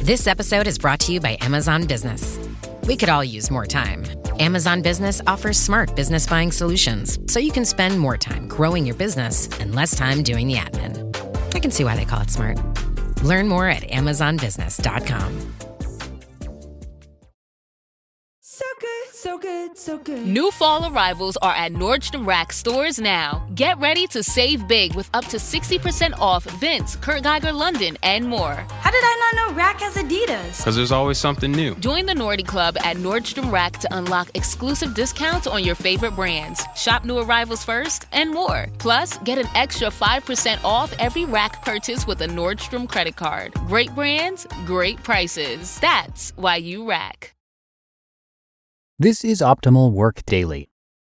This episode is brought to you by Amazon Business. We could all use more time. Amazon Business offers smart business buying solutions, so you can spend more time growing your business and less time doing the admin. I can see why they call it smart. Learn more at amazonbusiness.com. So good, so good, so good. New fall arrivals are at Nordstrom Rack stores now. Get ready to save big with up to 60% off Vince, Kurt Geiger London, and more. How did I not know Rack has Adidas? Because there's always something new. Join the Nordy Club at Nordstrom Rack to unlock exclusive discounts on your favorite brands. Shop new arrivals first and more. Plus, get an extra 5% off every Rack purchase with a Nordstrom credit card. Great brands, great prices. That's why you Rack. This is Optimal Work Daily.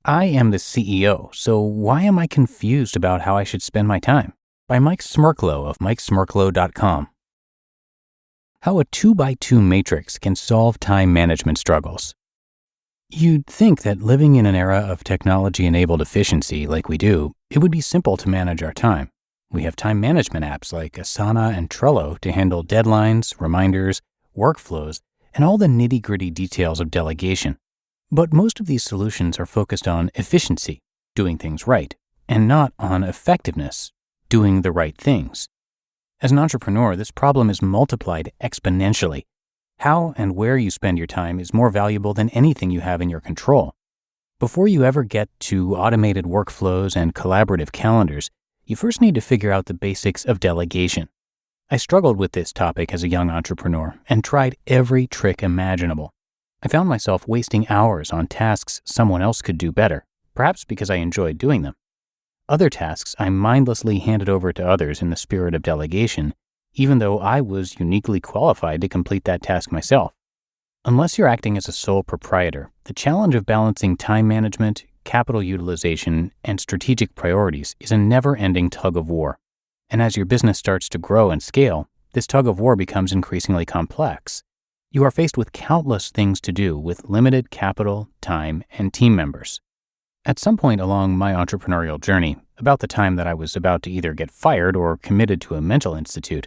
I am the CEO, so why am I confused about how I should spend my time? By Mike Smerklo of MikeSmerklo.com. How a 2x2 matrix can solve time management struggles. You'd think that living in an era of technology-enabled efficiency like we do, it would be simple to manage our time. We have time management apps like Asana and Trello to handle deadlines, reminders, workflows, and all the nitty-gritty details of delegation. But most of these solutions are focused on efficiency, doing things right, and not on effectiveness, doing the right things. As an entrepreneur, this problem is multiplied exponentially. How and where you spend your time is more valuable than anything you have in your control. Before you ever get to automated workflows and collaborative calendars, you first need to figure out the basics of delegation. I struggled with this topic as a young entrepreneur and tried every trick imaginable. I found myself wasting hours on tasks someone else could do better, perhaps because I enjoyed doing them. Other tasks I mindlessly handed over to others in the spirit of delegation, even though I was uniquely qualified to complete that task myself. Unless you're acting as a sole proprietor, the challenge of balancing time management, capital utilization, and strategic priorities is a never-ending tug of war. And as your business starts to grow and scale, this tug of war becomes increasingly complex. You are faced with countless things to do with limited capital, time, and team members. At some point along my entrepreneurial journey, about the time that I was about to either get fired or committed to a mental institute,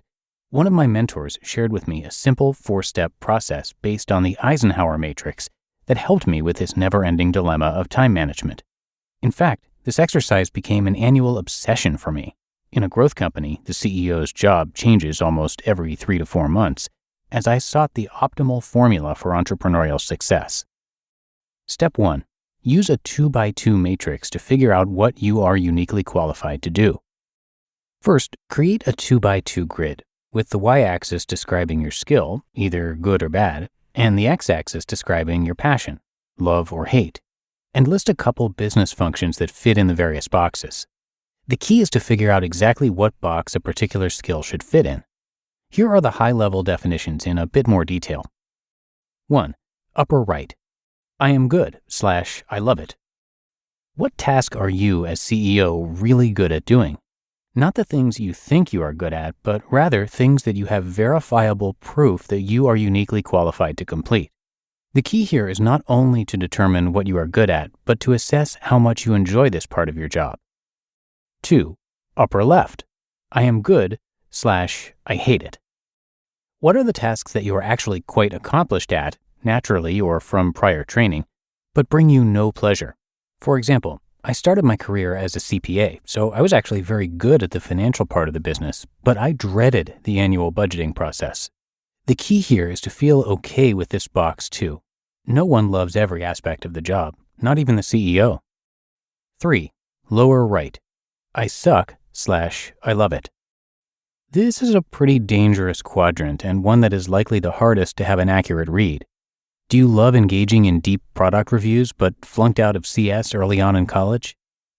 one of my mentors shared with me a simple 4-step process based on the Eisenhower matrix that helped me with this never-ending dilemma of time management. In fact, this exercise became an annual obsession for me. In a growth company, the CEO's job changes almost every 3 to 4 months, as I sought the optimal formula for entrepreneurial success. Step 1. Use a 2x2 matrix to figure out what you are uniquely qualified to do. First, create a 2x2 grid, with the y-axis describing your skill, either good or bad, and the x-axis describing your passion, love or hate, and list a couple business functions that fit in the various boxes. The key is to figure out exactly what box a particular skill should fit in. Here are the high-level definitions in a bit more detail. 1. Upper right. I am good / I love it. What task are you as CEO really good at doing? Not the things you think you are good at, but rather things that you have verifiable proof that you are uniquely qualified to complete. The key here is not only to determine what you are good at, but to assess how much you enjoy this part of your job. 2. Upper left. I am good / I hate it. What are the tasks that you are actually quite accomplished at, naturally or from prior training, but bring you no pleasure? For example, I started my career as a CPA, so I was actually very good at the financial part of the business, but I dreaded the annual budgeting process. The key here is to feel okay with this box too. No one loves every aspect of the job, not even the CEO. 3. Lower right. I suck / I love it. This is a pretty dangerous quadrant and one that is likely the hardest to have an accurate read. Do you love engaging in deep product reviews but flunked out of CS early on in college?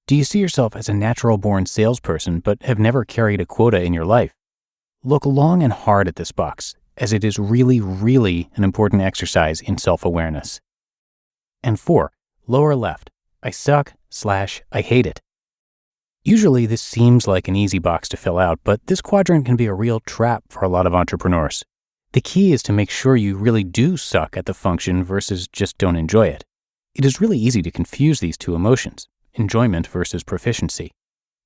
Do you see yourself as a natural-born salesperson but have never carried a quota in your life? Look long and hard at this box, as it is really, really an important exercise in self-awareness. And 4. Lower left. I suck / I hate it. Usually this seems like an easy box to fill out, but this quadrant can be a real trap for a lot of entrepreneurs. The key is to make sure you really do suck at the function versus just don't enjoy it. It is really easy to confuse these two emotions, enjoyment versus proficiency.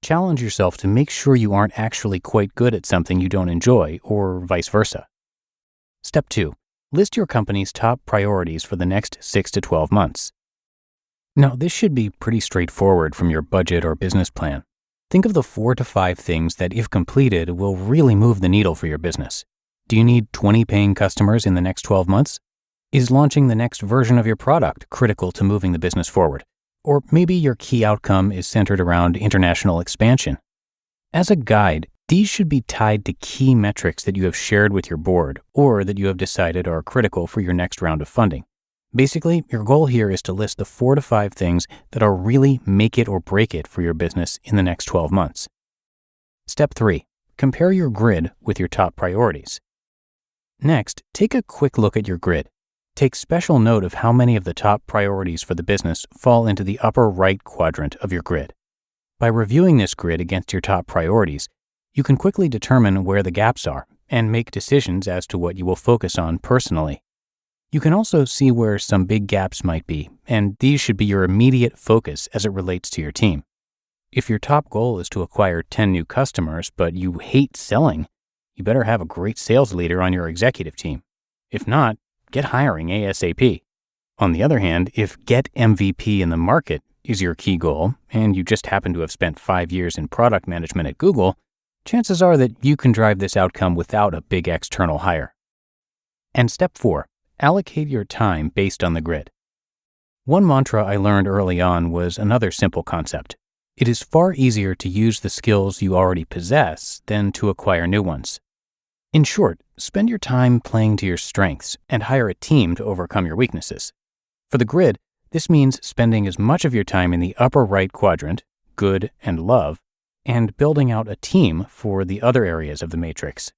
Challenge yourself to make sure you aren't actually quite good at something you don't enjoy, or vice versa. Step 2. List your company's top priorities for the next 6 to 12 months. Now, this should be pretty straightforward from your budget or business plan. Think of the 4 to 5 things that, if completed, will really move the needle for your business. Do you need 20 paying customers in the next 12 months? Is launching the next version of your product critical to moving the business forward? Or maybe your key outcome is centered around international expansion. As a guide, these should be tied to key metrics that you have shared with your board or that you have decided are critical for your next round of funding. Basically, your goal here is to list the 4 to 5 things that are really make it or break it for your business in the next 12 months. Step 3. Compare your grid with your top priorities. Next, take a quick look at your grid. Take special note of how many of the top priorities for the business fall into the upper right quadrant of your grid. By reviewing this grid against your top priorities, you can quickly determine where the gaps are and make decisions as to what you will focus on personally. You can also see where some big gaps might be, and these should be your immediate focus as it relates to your team. If your top goal is to acquire 10 new customers, but you hate selling, you better have a great sales leader on your executive team. If not, get hiring ASAP. On the other hand, if get MVP in the market is your key goal, and you just happen to have spent 5 years in product management at Google, chances are that you can drive this outcome without a big external hire. And step 4, allocate your time based on the grid. One mantra I learned early on was another simple concept. It is far easier to use the skills you already possess than to acquire new ones. In short, spend your time playing to your strengths and hire a team to overcome your weaknesses. For the grid, this means spending as much of your time in the upper right quadrant, good and love, and building out a team for the other areas of the matrix.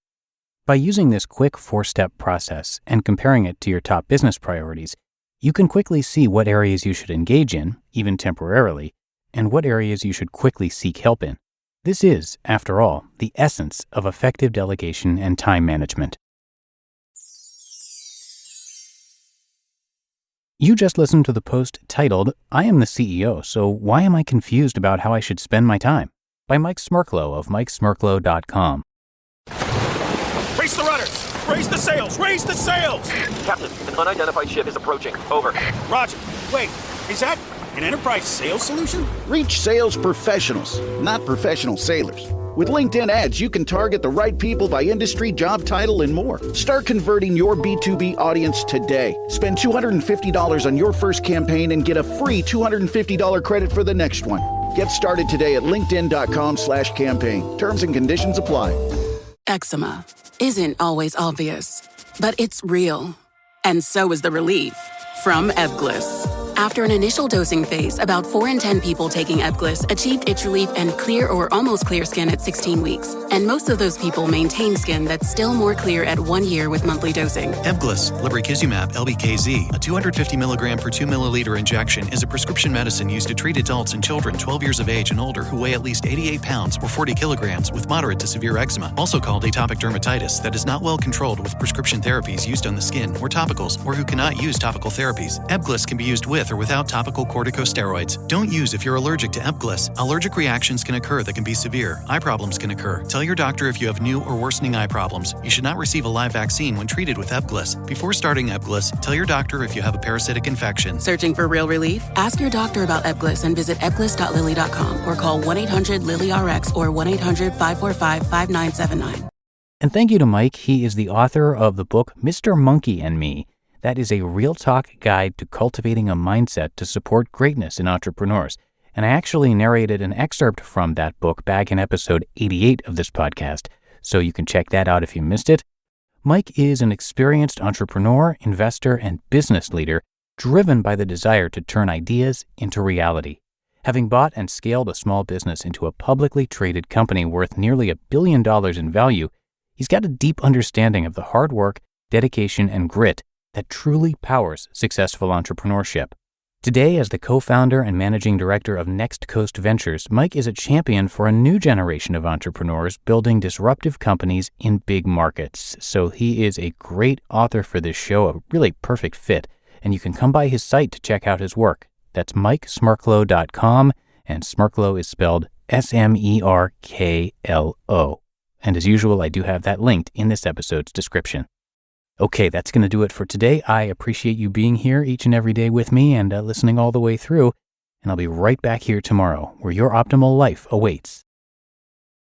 By using this quick 4-step process and comparing it to your top business priorities, you can quickly see what areas you should engage in, even temporarily, and what areas you should quickly seek help in. This is, after all, the essence of effective delegation and time management. You just listened to the post titled, "I am the CEO, so why am I confused about how I should spend my time?" by Mike Smerklo of MikeSmerklo.com. Raise the rudders! Raise the sails! Raise the sails! Captain, an unidentified ship is approaching. Over. Roger. Wait, is that an enterprise sales solution? Reach sales professionals, not professional sailors. With LinkedIn ads, you can target the right people by industry, job title, and more. Start converting your B2B audience today. Spend $250 on your first campaign and get a free $250 credit for the next one. Get started today at linkedin.com/campaign. Terms and conditions apply. Eczema isn't always obvious, but it's real. And so is the relief from Ebglyss. After an initial dosing phase, about 4 in 10 people taking Ebglyss achieved itch relief and clear or almost clear skin at 16 weeks. And most of those people maintain skin that's still more clear at 1 year with monthly dosing. Ebglyss, lebrikizumab LBKZ, a 250 milligram per 2 milliliter injection, is a prescription medicine used to treat adults and children 12 years of age and older who weigh at least 88 pounds or 40 kilograms with moderate to severe eczema, also called atopic dermatitis, that is not well controlled with prescription therapies used on the skin or topicals, or who cannot use topical therapies. Ebglyss can be used with or without topical corticosteroids. Don't use if you're allergic to Ebglyss. Allergic reactions can occur that can be severe. Eye problems can occur. Tell your doctor if you have new or worsening eye problems. You should not receive a live vaccine when treated with Ebglyss. Before starting Ebglyss, tell your doctor if you have a parasitic infection. Searching for real relief? Ask your doctor about Ebglyss and visit ebglyss.lilly.com or call 1-800-LILY-RX or 1-800-545-5979. And thank you to Mike. He is the author of the book Mr. Monkey and Me. That is a real talk guide to cultivating a mindset to support greatness in entrepreneurs. And I actually narrated an excerpt from that book back in episode 88 of this podcast, so you can check that out if you missed it. Mike is an experienced entrepreneur, investor, and business leader driven by the desire to turn ideas into reality. Having bought and scaled a small business into a publicly traded company worth nearly $1 billion in value, he's got a deep understanding of the hard work, dedication, and grit that truly powers successful entrepreneurship. Today, as the co-founder and managing director of Next Coast Ventures, Mike is a champion for a new generation of entrepreneurs building disruptive companies in big markets. So he is a great author for this show, a really perfect fit, and you can come by his site to check out his work. That's MikeSmerklo.com, and Smerklo is spelled Smerklo. And as usual, I do have that linked in this episode's description. Okay, that's going to do it for today. I appreciate you being here each and every day with me and listening all the way through. And I'll be right back here tomorrow where your optimal life awaits.